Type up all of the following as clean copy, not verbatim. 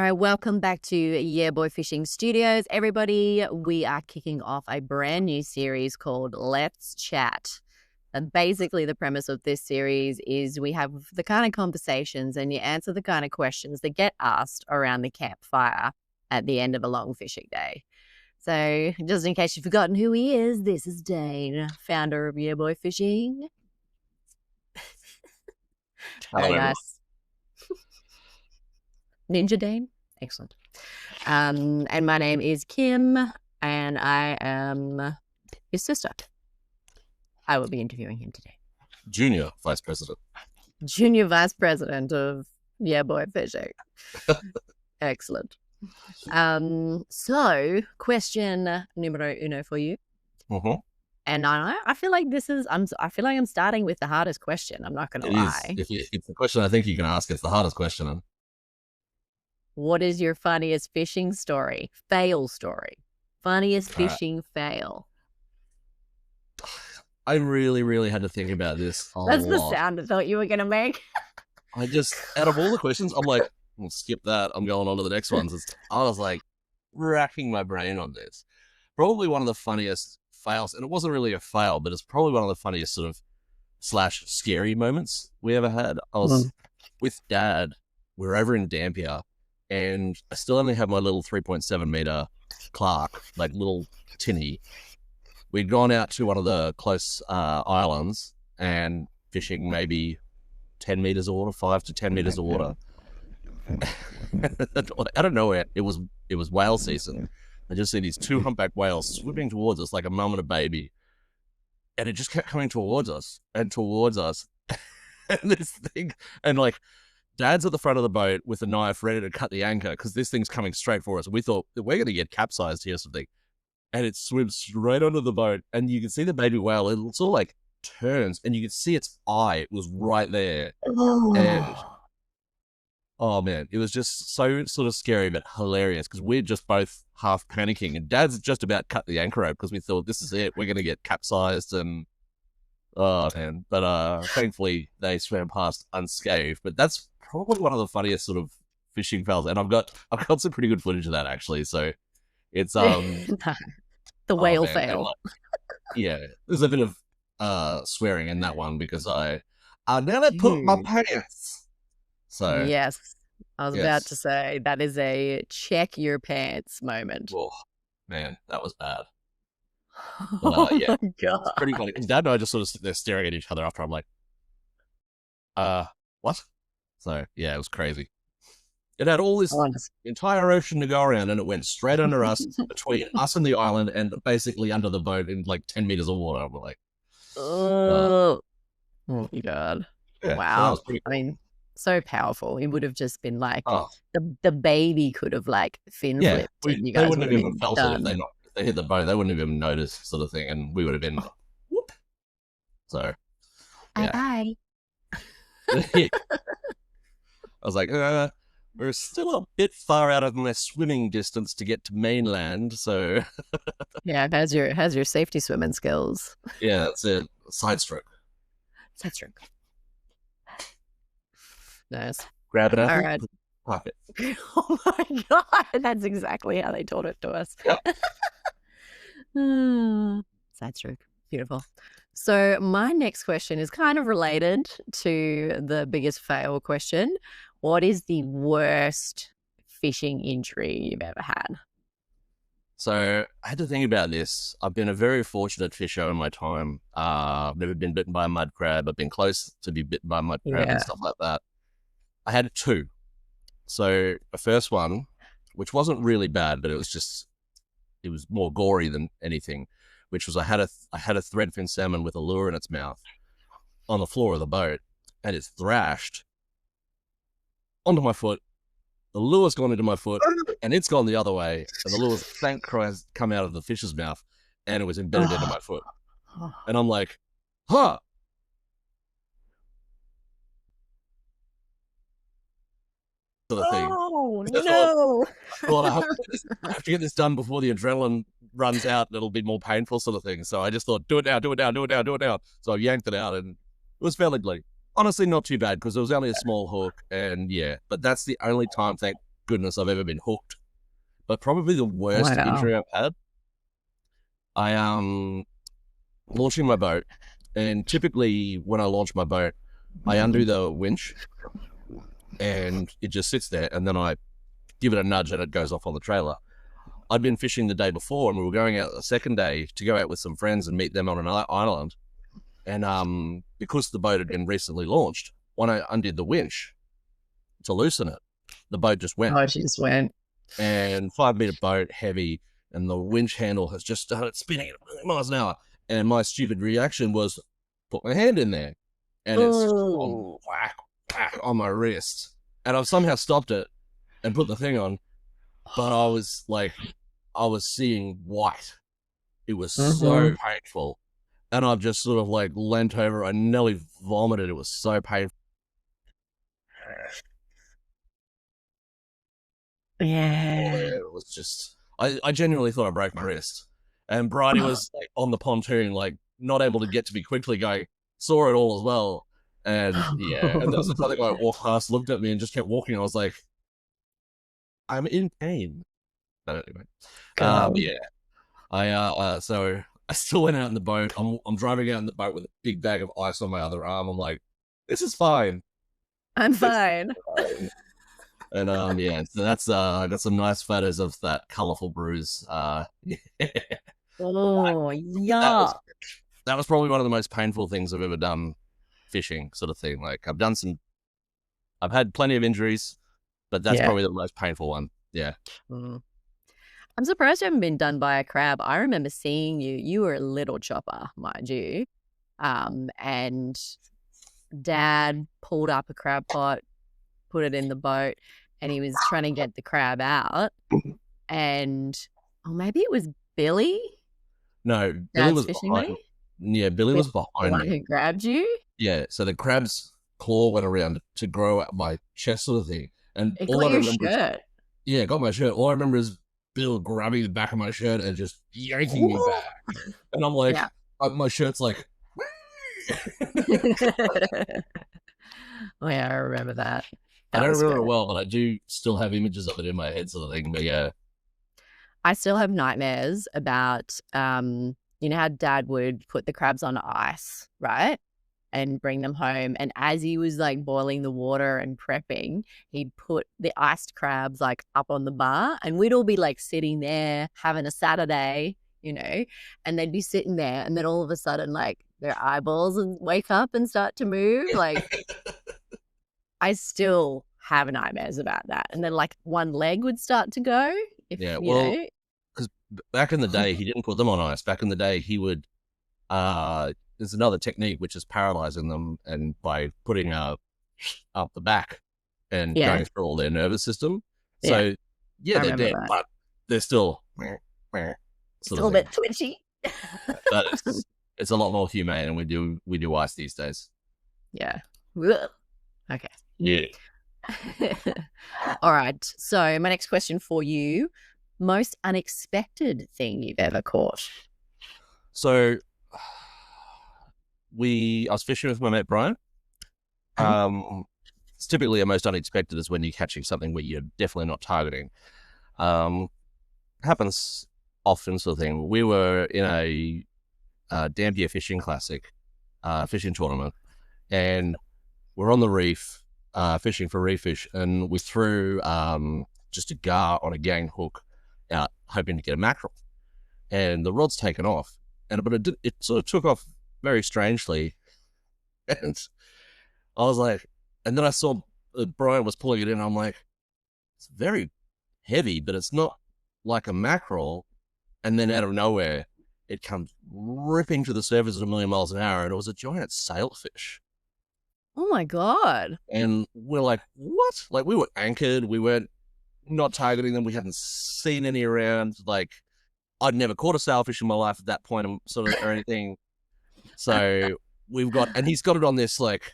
right, welcome back to Yeah Buoy Fishing Studios. Everybody, we are kicking off a brand new series called Let's Chat. And basically the premise of this series is we have the kind of conversations and you answer the kind of questions that get asked around the campfire at the end of a long fishing day. So just in case you've forgotten who he is, this is Dane, founder of Yeah Buoy Fishing. Very nice. Ninja Dane. Excellent. And my name is Kim, and I am his sister. I will be interviewing him today. Junior Vice President. Junior Vice President of Yeah Buoy Fishing. Excellent. So, question numero uno for you. And I feel like I feel like I'm starting with the hardest question. I'm not going to lie. It's the question I think you can ask. It's the hardest question. What is your funniest fishing story? Fail story. Funniest fishing fail. I really, really had to think about this a lot. That's the sound I thought you were going to make. Out of all the questions, I'm like, we'll skip that. I'm going on to the next ones. I was like racking my brain on this. Probably one of the funniest fails, and it wasn't really a fail, but it's probably one of the funniest sort of / scary moments we ever had. I was with Dad. We were over in Dampier, and I still only have my little 3.7 meter Clark, like little tinny. We'd gone out to one of the close islands and fishing maybe 10 meters of water, 5 to 10 meters of water. I don't know, it was whale season. I just see these two humpback whales swimming towards us like a mum and a baby. And it just kept coming towards us. And this thing, and like, Dad's at the front of the boat with a knife ready to cut the anchor because this thing's coming straight for us. We thought, we're going to get capsized here or something. And it swims straight onto the boat, and you can see the baby whale. It sort of like turns, and you can see its eye. It was right there. And, oh man, it was just so sort of scary but hilarious because we're just both half panicking, and Dad's just about cut the anchor out because we thought, this is it. We're going to get capsized, and oh man. But thankfully they swam past unscathed. But that's probably one of the funniest sort of fishing fails, and I've got some pretty good footage of that actually. So it's the whale fail. Yeah, there's a bit of swearing in that one because I never put my pants. So yes, I was about to say that is a check your pants moment. Oh man, that was bad. Oh yeah, my God. It's pretty funny. Dad and I just sort of sit there staring at each other after. I'm like, what? So yeah, it was crazy. It had all this entire ocean to go around, and it went straight under us, between us and the island, and basically under the boat in like 10 meters of water. I'm like, oh my God. Yeah, wow. So cool. I mean, so powerful. It would have just been like, the baby could have like fin flipped. And you guys they wouldn't have even felt it if they hit the boat. They wouldn't have even noticed, sort of thing, and we would have been whoop. So, yeah. Bye. I was like, we're still a bit far out of my swimming distance to get to mainland, so yeah, how's your safety swimming skills? Yeah, that's it. Side stroke. Nice. Grab it up. All right. Pocket. Oh my God, that's exactly how they taught it to us. Yep. Side stroke. Beautiful. So my next question is kind of related to the biggest fail question. What is the worst fishing injury you've ever had? So I had to think about this. I've been a very fortunate fisher in my time. I've never been bitten by a mud crab. I've been close to be bitten by a mud crab and stuff like that. I had 2. So the first one, which wasn't really bad, but it was more gory than anything, which was I had a threadfin salmon with a lure in its mouth on the floor of the boat, and it's thrashed onto my foot. The lure's gone into my foot, and it's gone the other way, and the lure's, thank Christ, come out of the fish's mouth, and it was embedded into my foot. And I'm like, huh. Sort of thing. Oh, no. I have to get this done before the adrenaline runs out and it'll be more painful, sort of thing. So I just thought, do it now. So I yanked it out, and it was fairly bloody. Honestly, not too bad because it was only a small hook, and yeah, but that's the only time, thank goodness I've ever been hooked. But probably the worst Wow. injury I've had, I launching my boat, and typically when I launch my boat, I undo the winch and it just sits there, and then I give it a nudge and it goes off on the trailer. I'd been fishing the day before, and we were going out the second day to go out with some friends and meet them on an island. And because the boat had been recently launched, when I undid the winch to loosen it, the boat just went. Oh, she just went. And 5-meter boat, heavy, and the winch handle has just started spinning at a million miles an hour. And my stupid reaction was put my hand in there, and it's just whack, whack on my wrist. And I've somehow stopped it and put the thing on, but I was seeing white. It was so painful. And I've just sort of like leant over. I nearly vomited. It was so painful. Yeah. It was just, I genuinely thought I broke my wrist. And Bridie was like on the pontoon, like not able to get to me quickly, going, saw it all as well. And yeah, and there was another guy walked past, looked at me and just kept walking. I was like, I'm in pain. But anyway, yeah, so I still went out in the boat. I'm driving out in the boat with a big bag of ice on my other arm. I'm like, this is fine. I'm fine. And yeah, so that's I got some nice photos of that colourful bruise. Oh, yeah. That was probably one of the most painful things I've ever done fishing, sort of thing. Like I've had plenty of injuries, but that's probably the most painful one. Yeah. I'm surprised you haven't been done by a crab. I remember seeing you. You were a little chopper, mind you. And Dad pulled up a crab pot, put it in the boat, and he was trying to get the crab out. And maybe it was Billy. No, Dad's Billy was fishing behind. me. Yeah, Billy was behind the one me. who grabbed you. Yeah, so the crab's claw went around to grow out my chest, sort of thing. And It all got I your remember, shirt. yeah, got my shirt. All I remember is Bill grabbing the back of my shirt and just yanking me back. And I'm like, my shirt's like. Oh yeah, I remember that. I don't remember it well, but I do still have images of it in my head, sort of thing. But yeah, I still have nightmares about, you know how Dad would put the crabs on ice, right? And bring them home. And as he was like boiling the water and prepping, he'd put the iced crabs like up on the bar, and we'd all be like sitting there having a Saturday, you know, and they'd be sitting there, and then all of a sudden like their eyeballs and wake up and start to move. Like I still have nightmares about that. And then like one leg would start to go. Because back in the day, he didn't put them on ice. Back in the day, he would, there's another technique, which is paralyzing them, and by putting up the back and going through all their nervous system. So yeah, they're dead, but they're still still a bit twitchy. But it's a lot more humane, and we do ice these days. Yeah. Okay. Yeah. All right. So my next question for you: most unexpected thing you've ever caught? So I was fishing with my mate Brian. It's typically the most unexpected is when you're catching something where you're definitely not targeting. Happens often, sort of thing. We were in a Dampier Fishing Classic fishing tournament, and we're on the reef fishing for reef fish, and we threw just a gar on a gang hook out, hoping to get a mackerel, and the rod's taken off, but it sort of took off very strangely, and I was like, and then I saw Brian was pulling it in, and I'm like, it's very heavy, but it's not like a mackerel. And then out of nowhere, it comes ripping to the surface at 1,000,000 miles an hour, and it was a giant sailfish. Oh my God. And we're like, what? Like, we were anchored, we weren't not targeting them, we hadn't seen any around. Like, I'd never caught a sailfish in my life at that point, or anything. So and he's got it on this like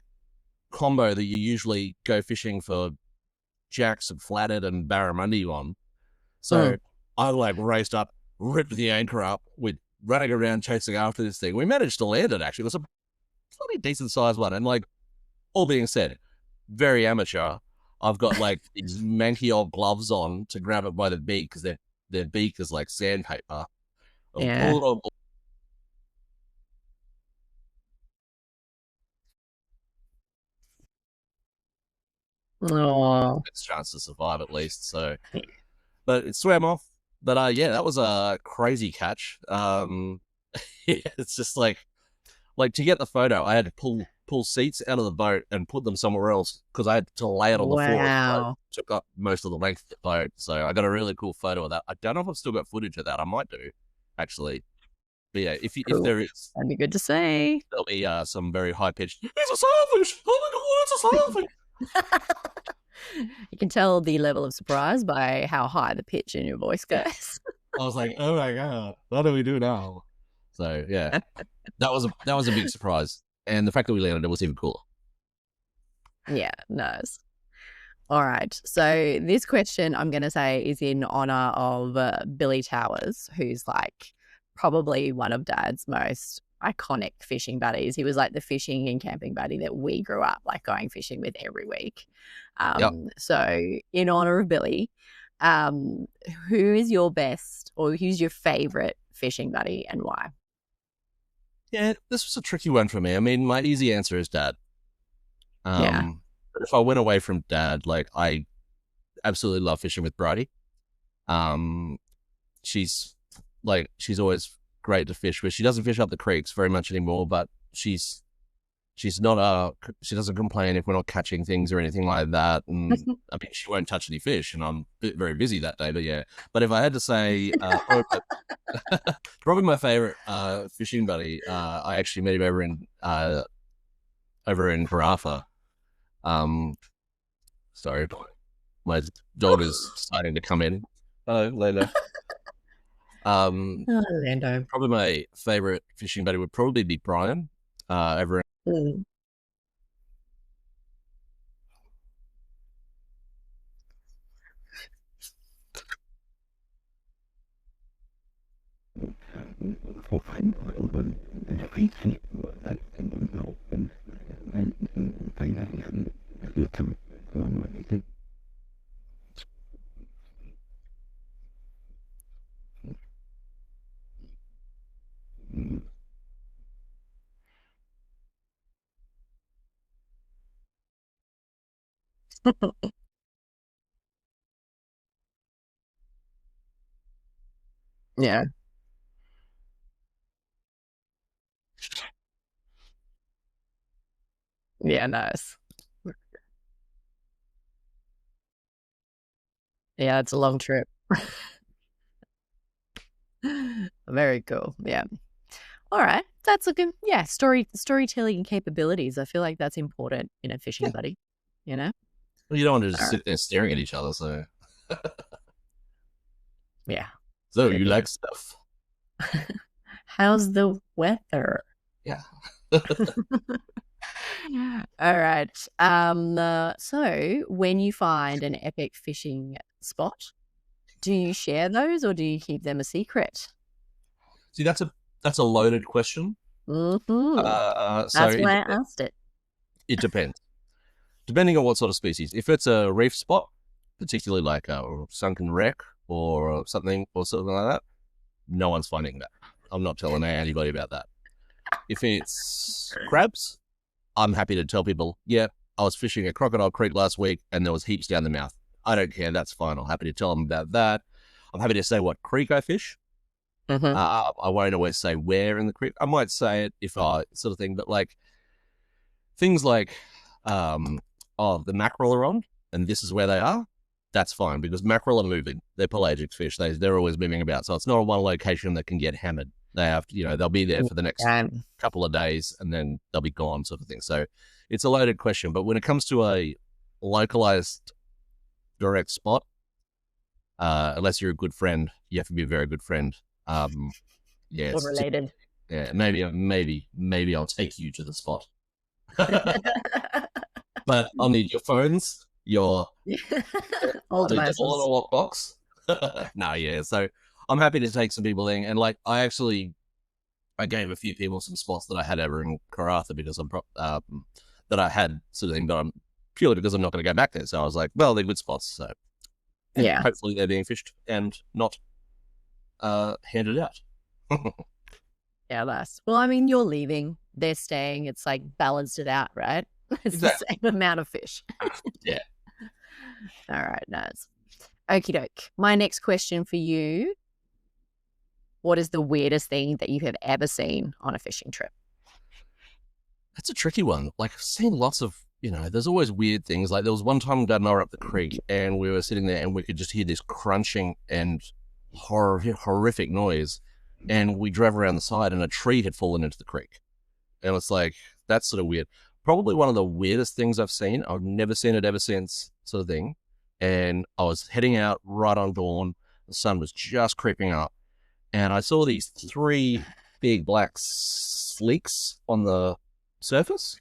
combo that you usually go fishing for jacks and flathead and barramundi on. So I like raced up, ripped the anchor up, we're running around chasing after this thing. We managed to land it, actually. It was a pretty decent sized one. And like, all being said, very amateur. I've got like these manky old gloves on to grab it by the beak because their beak is like sandpaper. I'm Yeah. pulling on Oh, its chance to survive at least. So, but it swam off. But yeah, that was a crazy catch. Yeah, it's just like to get the photo, I had to pull seats out of the boat and put them somewhere else because I had to lay it on the floor. It wow. took up most of the length of the boat, so I got a really cool photo of that. I don't know if I've still got footage of that. I might do, actually. But yeah, if Cool. there is, That'd be good to see. there'll be some very high pitched. It's a starfish! Oh my god, it's a starfish! You can tell the level of surprise by how high the pitch in your voice Yeah, goes. I was like, oh my god, what do we do now? So yeah, that was a big surprise, and the fact that we landed it was even cooler. Yeah, nice. All right. So this question I'm going to say is in honor of Billy Towers, who's like probably one of Dad's most iconic fishing buddies. He was like the fishing and camping buddy that we grew up like going fishing with every week. Yep. So in honor of Billy, um, who is your best or who's your favorite fishing buddy and why? Yeah, this was a tricky one for me. I mean, my easy answer is Dad. Yeah. But if I went away from Dad, like I absolutely love fishing with Bridie. Um, she's she's always great to fish with. She doesn't fish up the creeks very much anymore, but she's not she doesn't complain if we're not catching things or anything like that. And I mean, she won't touch any fish, and I'm very busy that day. But yeah, but if I had to say, probably my favorite fishing buddy, I actually met him over in Carafa. Sorry, my dog is starting to come in. Hello, Lena. Oh, Orlando. Probably my favorite fishing buddy would probably be Brian. Over Mm. Yeah. Yeah, nice. Yeah, it's a long trip. Very cool. Yeah. All right. That's a good, yeah, storytelling capabilities. I feel like that's important in a fishing yeah, buddy, you know? well, you don't want to just All right. sit there staring at each other. So, Yeah. so Good you idea. like stuff? How's the weather? Yeah. All right. So when you find an epic fishing spot, do you share those or do you keep them a secret? See, that's a loaded question. Hmm. So That's why I asked it. it depends. Depending on what sort of species. If it's a reef spot, particularly like a sunken wreck or something like that, no one's finding that. I'm not telling anybody about that. If it's crabs, I'm happy to tell people, yeah, I was fishing at Crocodile Creek last week and there was heaps down the mouth. I don't care. That's fine. I'm happy to tell them about that. I'm happy to say what creek I fish. Hmm. I won't always say where in the creek. I might say it if I sort of thing, but like things like, the mackerel are on and this is where they are. That's fine because mackerel are moving. They're pelagic fish. They're always moving about. So it's not a one location that can get hammered. They have to, they'll be there for the next couple of days and then they'll be gone, sort of thing. So it's a loaded question. But when it comes to a localized direct spot, unless you're a good friend, you have to be a very good friend. Yeah, Or related. yeah, maybe I'll take you to the spot. But I'll need your phones, your All I need them all in devices. a lockbox. No, yeah. So I'm happy to take some people in, and like I gave a few people some spots that I had over in Karratha because that I had sort of thing, but purely because I'm not going to go back there. So I was like, well, they're good spots. So Yeah. hopefully they're being fished and not handed out. Yeah, that's well, I mean, you're leaving, they're staying, it's like balanced it out, right? It's Exactly. the same amount of fish. Yeah. All right, nice. Okie doke. My next question for you. What is the weirdest thing that you have ever seen on a fishing trip? That's a tricky one. Like, I've seen lots of, there's always weird things. Like, there was one time Dad and I were up the creek and we were sitting there and we could just hear this crunching and horrific noise. And we drove around the side and a tree had fallen into the creek. And it's like, that's sort of weird. Probably one of the weirdest things I've seen. I've never seen it ever since, sort of thing. And I was heading out right on dawn. The sun was just creeping up. And I saw these 3 big black sleeks on the surface.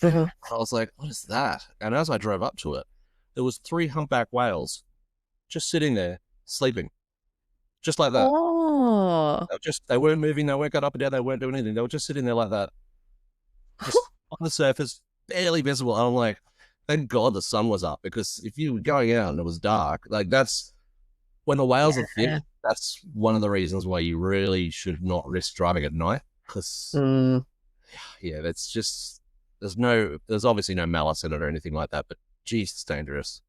I was like, what is that? And as I drove up to it, there was 3 humpback whales just sitting there sleeping, just like that. Oh, They weren't moving, they weren't got up and down, they weren't doing anything. They were just sitting there like that, just on the surface, barely visible. And I'm like, thank God the sun was up, because if you were going out and it was dark, like, that's when the whales are thick. That's one of the reasons why you really should not risk driving at night, because that's just, there's obviously no malice in it or anything like that, but geez, it's dangerous.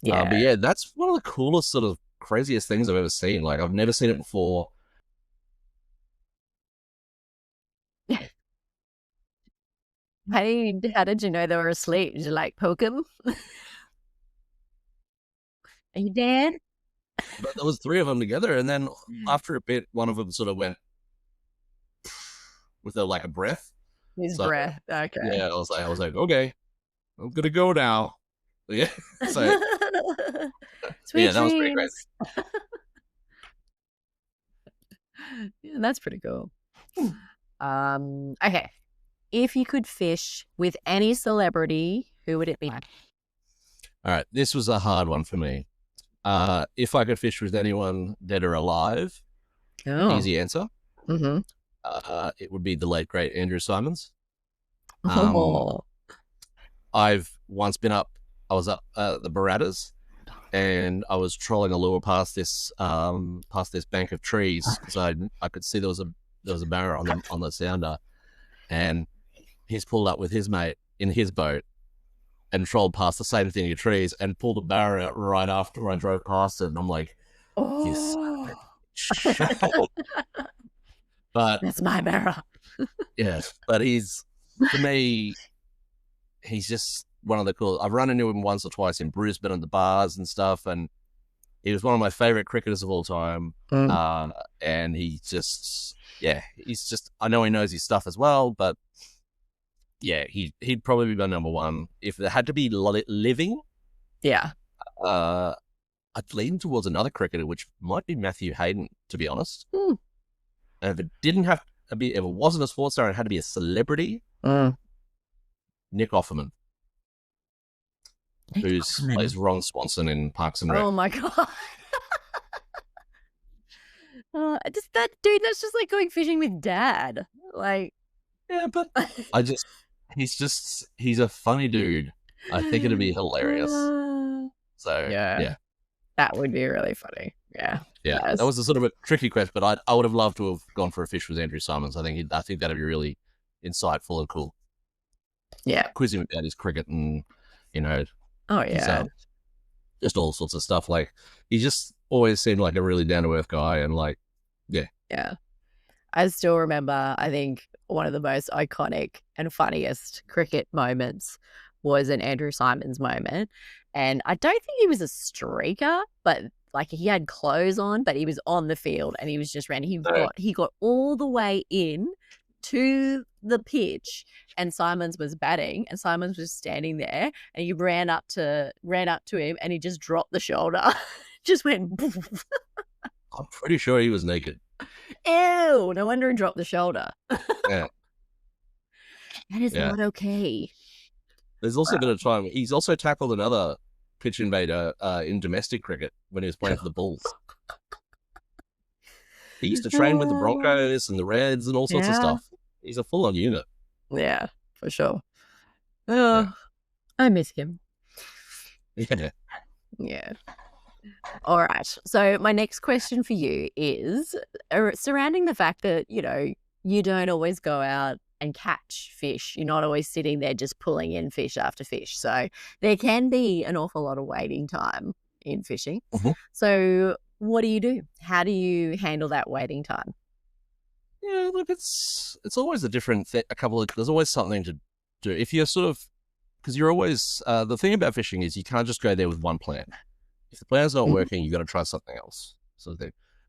But yeah, that's one of the coolest, sort of craziest things I've ever seen. Like, I've never seen it before. how did you know they were asleep? Did you like poke them? Are you dead? But there was 3 of them together, and then after a bit, one of them sort of went with a breath. His breath. Okay. Yeah, I was like, okay, I'm gonna go now. Yeah. So Sweet that was pretty dreams. crazy. Yeah, that's pretty cool. Okay. If you could fish with any celebrity, who would it be? All right, this was a hard one for me. If I could fish with anyone dead or alive, easy answer. It would be the late great Andrew Simons. I've once been up. I was up at the Barattas, and I was trolling a lure past this bank of trees, because I could see there was a barra on the sounder, and he's pulled up with his mate in his boat and trolled past the same thing of trees and pulled a barra out right after I drove past it, and I'm like, oh, but that's my barra. Yeah, but for me, he's just one of the cool. I've run into him once or twice in Brisbane and the bars and stuff, and he was one of my favorite cricketers of all time. And he's just, I know he knows his stuff as well, but yeah, he'd probably be my number one. If it had to be living, I'd lean towards another cricketer, which might be Matthew Hayden, to be honest. And if it didn't have to be, if it wasn't a sports star, it had to be a celebrity. Nick Offerman, who plays Ron Swanson in Parks and Rec. Oh my God. Just that dude, that's just like going fishing with Dad. Like, yeah, but he's a funny dude. I think it'd be hilarious. So yeah, that would be really funny. Yeah, that was a sort of a tricky question, but I would have loved to have gone for a fish with Andrew Simons. I think that'd be really insightful and cool. Yeah, quiz him about his cricket and just all sorts of stuff. Like, he just always seemed like a really down to earth guy, and yeah. I still remember, I think one of the most iconic and funniest cricket moments was an Andrew Simons moment. And I don't think he was a streaker, but like, he had clothes on, but he was on the field and he was just ran. He got all the way in to the pitch, and Simons was batting, and Simons was standing there, and he ran up to him, and he just dropped the shoulder. Just went. I'm pretty sure he was naked. Ew! No wonder he dropped the shoulder. Yeah, that is not okay. There's also been a time he's also tackled another pitch invader in domestic cricket when he was playing for the Bulls. He used to train with the Broncos and the Reds and all sorts of stuff. He's a full-on unit. Yeah, for sure. I miss him. Yeah. Yeah. All right. So my next question for you is surrounding the fact that, you don't always go out and catch fish. You're not always sitting there just pulling in fish after fish. So there can be an awful lot of waiting time in fishing. Mhm. So what do you do? How do you handle that waiting time? Yeah, look, it's always a different a couple of. There's always something to do if you're sort of because you're always the thing about fishing is you can't just go there with one plan. If the plan's not Mhm. working, you got to try something else. So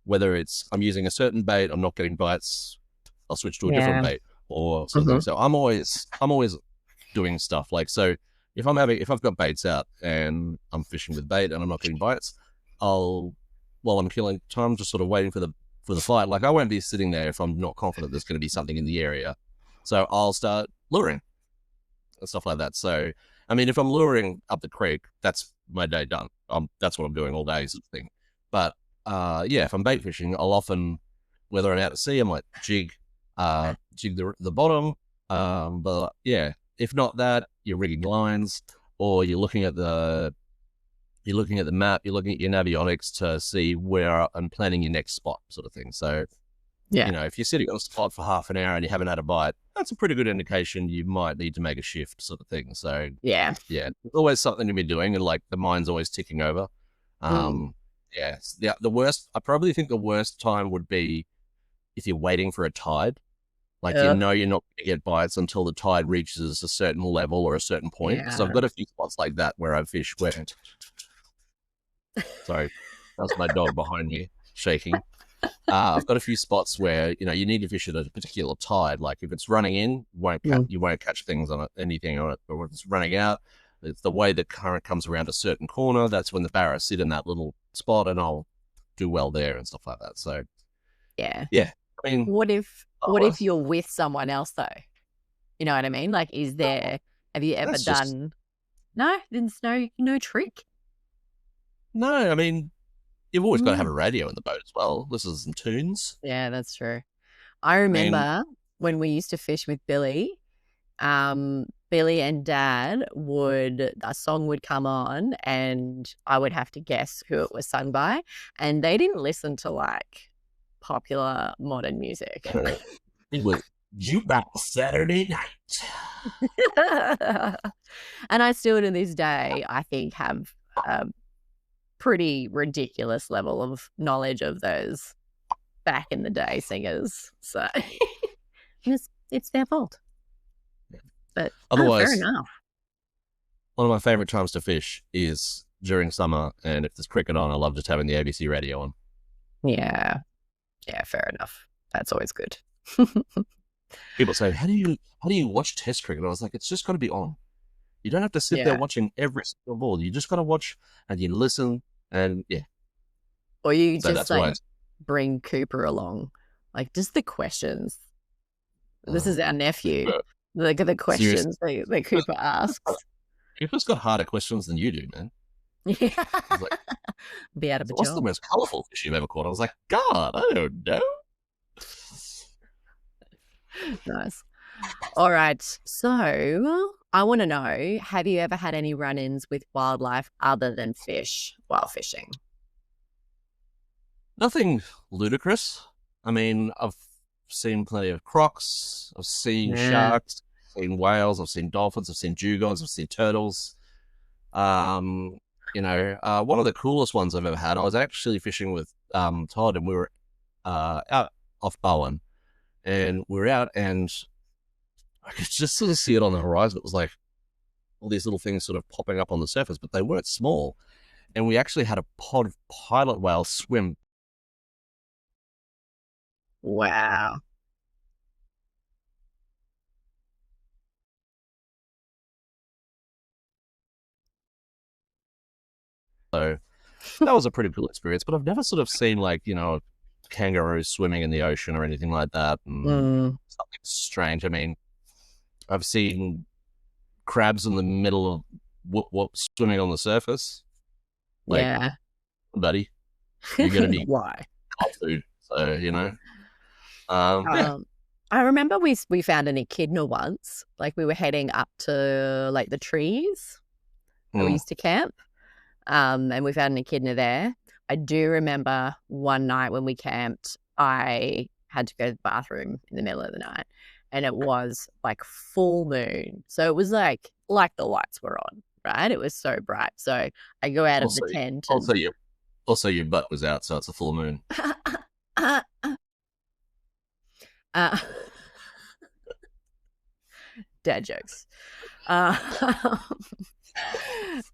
whether it's I'm using a certain bait, I'm not getting bites, I'll switch to a different Yeah. bait or sort of thing. Mhm. So I'm always doing stuff like so. If I've got baits out and I'm fishing with bait and I'm not getting bites, I'll while I'm killing time, just sort of waiting for the fight. Like I won't be sitting there if I'm not confident there's going to be something in the area. So I'll start luring and stuff like that. So I mean, if I'm luring up the creek, that's my day done. That's what I'm doing all day, sort of thing. But yeah, if I'm bait fishing, I'll often, whether I'm out at sea, I might jig the bottom. But yeah, if not that, you're rigging lines, or you're looking at the map, you're looking at your navionics to see where and planning your next spot, sort of thing. So Yeah. if you're sitting on a spot for half an hour and you haven't had a bite, that's a pretty good indication you might need to make a shift, sort of thing. So Yeah. yeah, there's always something to be doing, and like the mind's always ticking over. Mm. Yeah, the worst. I probably think the worst time would be if you're waiting for a tide. Like Ugh. you're not going to get bites until the tide reaches a certain level or a certain point. Because I've Yeah. got a few spots like that where I fish where. Sorry, that's my dog behind me shaking. I've got a few spots where you need to fish at a particular tide. Like if it's running in, Mm. you won't catch things on it, anything on it. But when it's running out, it's the way the current comes around a certain corner. That's when the barras sit in that little spot, and I'll do well there and stuff like that. So Yeah. yeah, I mean, What if otherwise, you're with someone else though? You know what I mean? Like, have you ever that's just done, no, there's no trick. no. I mean, you've always got to have Mm. a radio in the boat as well. Listen to some tunes. Yeah, that's true. I I mean, remember when we used to fish with Billy, Billy and Dad a song would come on and I would have to guess who it was sung by. And they didn't listen to like popular modern music. it was Jukebox Saturday night. And I still to this day, I think, have a pretty ridiculous level of knowledge of those back in the day singers. So it's their fault. But fair Otherwise, enough. one of my favorite times to fish is during summer, and if there's cricket on, I love just having the ABC radio on. Yeah. Yeah, fair enough. That's always good. People say, how do you watch Test cricket?" I was like, "It's just got to be on. You don't have to sit there Yeah. watching every single ball. You just got to watch and you listen, and yeah." Or you So just that's why. like bring Cooper along. Like just the questions. This is our nephew. But Look at the seriously, questions that Cooper asks. Cooper's got harder questions than you do, man. Yeah. He's like, Be out of "So a what's the job. most colorful fish you've ever caught?" I was like, "God, I don't know." Nice. All right. So I want to know, have you ever had any run-ins with wildlife other than fish while fishing? Nothing ludicrous. I mean, I've seen plenty of crocs. I've seen Yeah. sharks. I've seen whales. I've seen dolphins. I've seen dugongs. I've seen turtles. Um, one of the coolest ones I've ever had. I was actually fishing with Todd, and we were out off Bowen, and we were out, and I could just sort of see it on the horizon. It was like all these little things sort of popping up on the surface, but they weren't small. And we actually had a pod of pilot whales swim. Wow. So that was a pretty cool experience. But I've never sort of seen like kangaroos swimming in the ocean or anything like that, and Mm, something strange. I mean, I've seen crabs in the middle of whoop swimming on the surface. Like, yeah. buddy, you're gonna be Why? cold food. So yeah. Um, I remember we found an echidna once. Like we were heading up to like the trees that we Mm. used to camp, And we found an echidna there. I do remember one night when we camped, I had to go to the bathroom in the middle of the night, and it was like full moon. So it was like the lights were on, right? It was so bright. So I go out of the tent. Also, your butt was out, so it's a full moon. Dad jokes.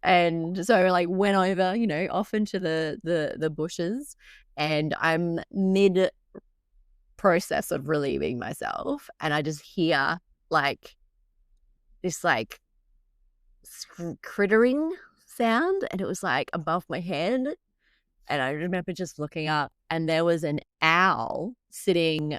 And so like went over, off into the bushes, and I'm mid process of relieving myself, and I just hear like this like crittering sound, and it was like above my head, and I remember just looking up, and there was an owl sitting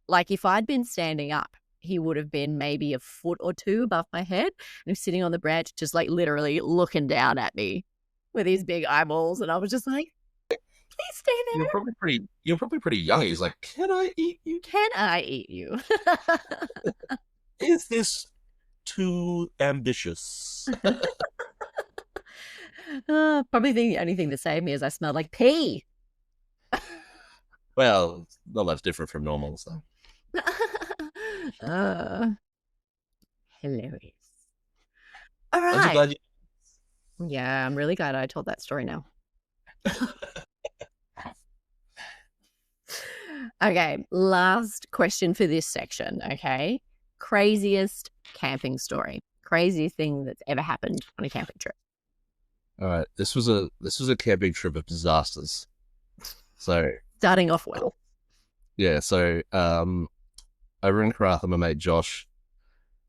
like if I'd been standing up, he would have been maybe a foot or two above my head, and he was sitting on the branch, just like literally looking down at me with his big eyeballs, and I was just like, please stay there. You're probably pretty young. He's like, can I eat you? Can I eat you? Is this too ambitious? Probably the only thing that saved me is I smelled like pee. Well, not much different from normal, so. Hilarious. All right. Glad Yeah, I'm really glad I told that story now. Okay, last question for this section, okay? Craziest camping story. Craziest thing that's ever happened on a camping trip. All right, this was a camping trip of disasters. So starting off well. Yeah, so over in Karratha, my mate Josh,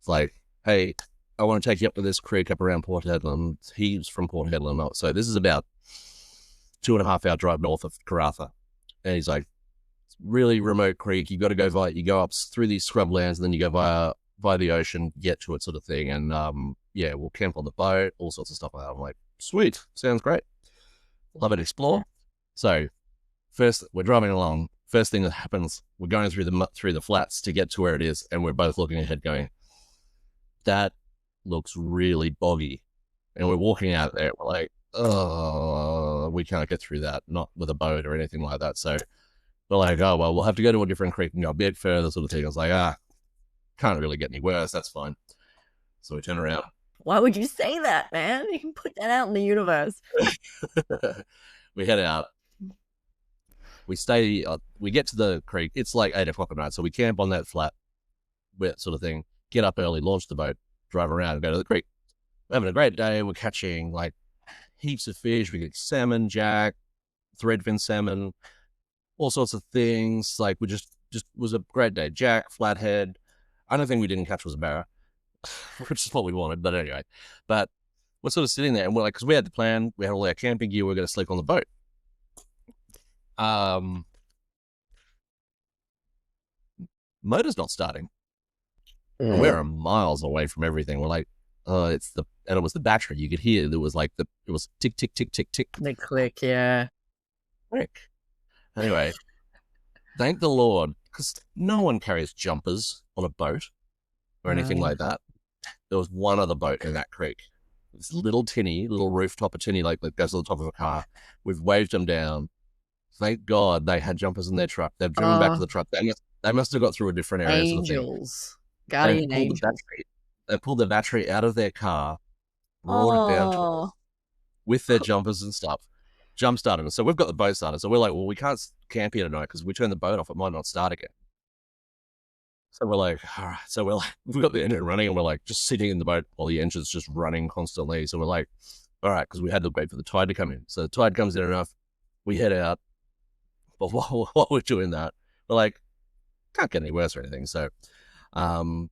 it's like, hey, I want to take you up to this creek up around Port Hedland. He's from Port Hedland, so this is about 2.5 hour drive north of Karratha. And he's like, it's really remote creek. You got to go go up through these scrublands, and then you go via the ocean, get to it, sort of thing. And yeah, we'll camp on the boat, all sorts of stuff like that. I'm like, sweet, sounds great. Love it, explore. So first, we're driving along. First thing that happens, we're going through the flats to get to where it is, and we're both looking ahead going, that looks really boggy. And we're walking out there, we're like, oh, we can't get through that, not with a boat or anything like that. So we're like, oh, well, we'll have to go to a different creek and go a bit further, sort of thing. I was like, can't really get any worse, that's fine. So we turn around. Why would you say that, man? You can put that out in the universe. We head out. We stay, we get to the creek. It's like 8 o'clock at night. So we camp on that flat, sort of thing, get up early, launch the boat, drive around and go to the creek. We're having a great day. We're catching like heaps of fish. We get salmon, jack, threadfin salmon, all sorts of things. Like we just was a great day. Jack, flathead. I don't think we didn't catch was a barra, which is what we wanted. But anyway, we're sort of sitting there and we're like, because we had the plan, we had all our camping gear, we we're going to sleep on the boat. Motor's not starting. Yeah. We're miles away from everything. We're like, and it was the battery. You could hear there was like it was tick, tick, tick, tick, tick. The click, yeah. Click. Anyway, thank the Lord, because no one carries jumpers on a boat or anything like that. There was one other boat in that creek. This little rooftop tinny, like that goes to the top of a car. We've waved them down. Thank God they had jumpers in their truck. They've driven back to the truck. They must have got through a different area. Angels. Guardian angels. They pulled the battery out of their car, rolled it down to us with their jumpers and stuff, jump started us. So we've got the boat started. So we're like, well, we can't camp here tonight because we turn the boat off, it might not start again. So we're like, all right. So we're like, we've got the engine running and we're like just sitting in the boat while the engine's just running constantly. So we're like, all right, because we had to wait for the tide to come in. So the tide comes in enough, we head out. But while we're doing that, we're like, can't get any worse or anything. So I've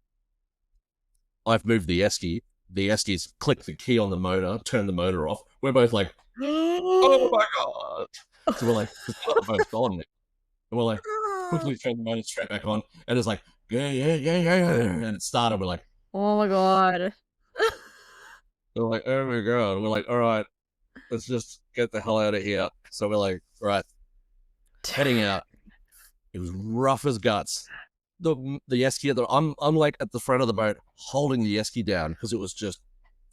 moved the esky. The esky's clicked the key on the motor, turned the motor off. We're both like, oh my God. So we're like, the boat's gone. And we're like, quickly turn the motor straight back on. And it's like, yeah. And it started. We're like, oh my God. We're like, oh my God. We're like, all right, let's just get the hell out of here. So we're like, right, heading out. It was rough as guts. The esky, I'm like at the front of the boat holding the esky down because it was just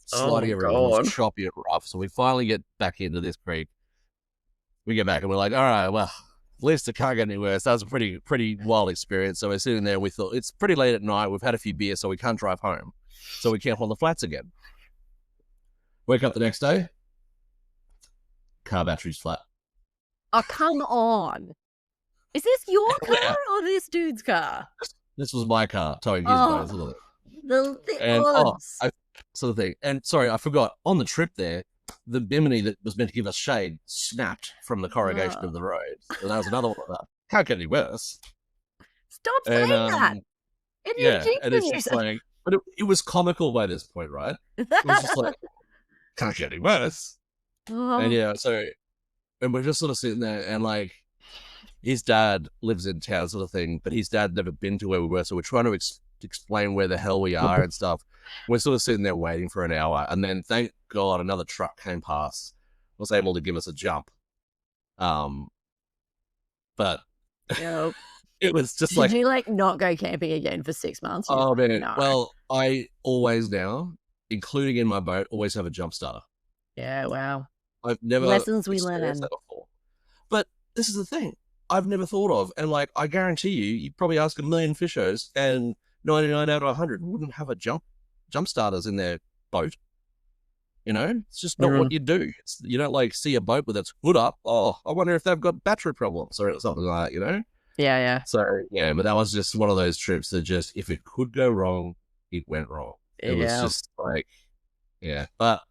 sliding Oh, everywhere. It was God. choppy and rough. So we finally get back into this creek. We get back and we're like, all right, well, at least it can't get any worse. That was a pretty wild experience. So we're sitting there and we thought, it's pretty late at night. We've had a few beers, so we can't drive home. So we camp on the flats again. Wake up the next day, car battery's flat. Oh, come on. Is this your car or this dude's car? This was my car towing his boat. Sort of thing. And sorry, I forgot. On the trip there, the bimini that was meant to give us shade snapped from the corrugation of the road. And that was another one of that. Can't get any worse. Stop saying that. And it's just like, but it was comical by this point, right? It was just like, can't get any worse. And and we're just sort of sitting there and like, his dad lives in town sort of thing, but his dad never been to where we were. So we're trying to explain where the hell we are and stuff. We're sort of sitting there waiting for an hour. And then thank God another truck came past, was able to give us a jump. But it was just Did you like not go camping again for 6 months? Oh man. No. Well, I always now, including in my boat, always have a jump starter. Yeah, wow. I've never lessons we learn that before. But this is the thing I've never thought of. And like, I guarantee you'd probably ask a million fishers and 99 out of 100 wouldn't have a jump starters in their boat. You know, it's just not what you do. You don't like see a boat with its hood up. Oh, I wonder if they've got battery problems or something like that, you know? Yeah. So, yeah, but that was just one of those trips that just, if it could go wrong, it went wrong. It was just like, but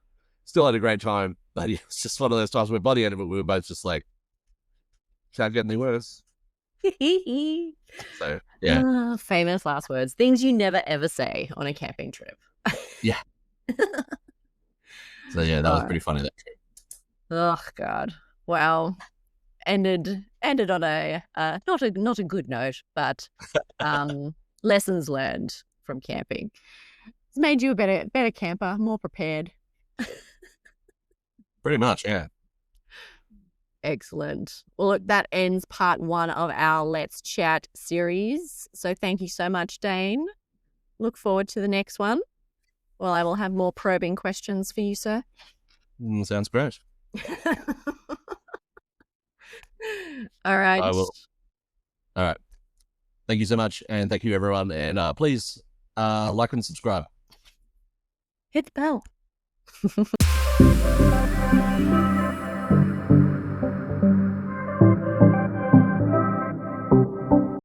still had a great time. But it was just one of those times where by the end of it, we were both just like, can't get any worse. So, yeah. Famous last words. Things you never ever say on a camping trip. Yeah. So, yeah, that was pretty funny, that trip. Oh, God. Wow. Ended on a not a good note, but lessons learned from camping. It's made you a better camper, more prepared. Pretty much, yeah. Excellent. Well, look, that ends part 1 of our Let's Chat series. So thank you so much, Dane. Look forward to the next one. Well, I will have more probing questions for you, sir. Sounds great. All right. I will. All right. Thank you so much. And thank you, everyone. And please like and subscribe. Hit the bell.